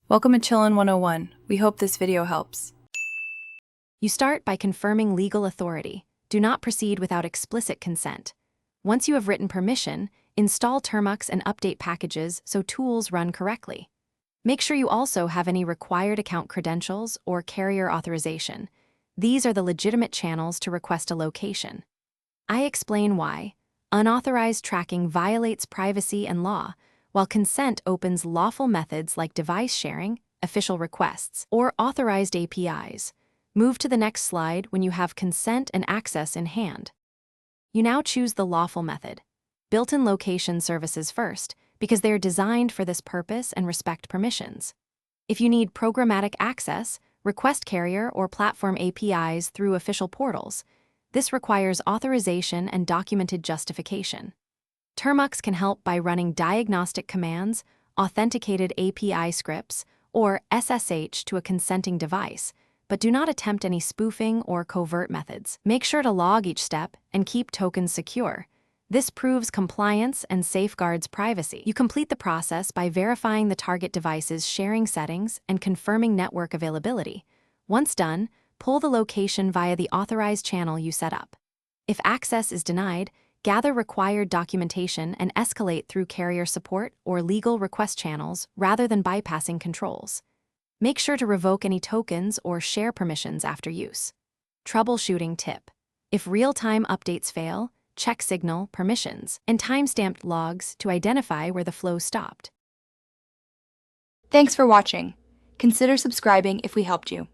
Welcome to Chillin' 101. We hope this video helps. You start by confirming legal authority. Do not proceed without explicit consent. Once you have written permission, install Termux and update packages so tools run correctly. Make sure you also have any required account credentials or carrier authorization. These are the legitimate channels to request a location. I explain why. Unauthorized tracking violates privacy and law, while consent opens lawful methods like device sharing, official requests, or authorized APIs. Move to the next slide when you have consent and access in hand. You now choose the lawful method. Built-in location services first, because they are designed for this purpose and respect permissions. If you need programmatic access, request carrier or platform APIs through official portals. This requires authorization and documented justification. Termux can help by running diagnostic commands, authenticated API scripts, or SSH to a consenting device, but do not attempt any spoofing or covert methods. Make sure to log each step and keep tokens secure. This proves compliance and safeguards privacy. You complete the process by verifying the target device's sharing settings and confirming network availability. Once done, pull the location via the authorized channel you set up. If access is denied, gather required documentation and escalate through carrier support or legal request channels rather than bypassing controls. Make sure to revoke any tokens or share permissions after use. Troubleshooting tip. If real-time updates fail, check signal, permissions, and timestamped logs to identify where the flow stopped. Thanks for watching. Consider subscribing if we helped you.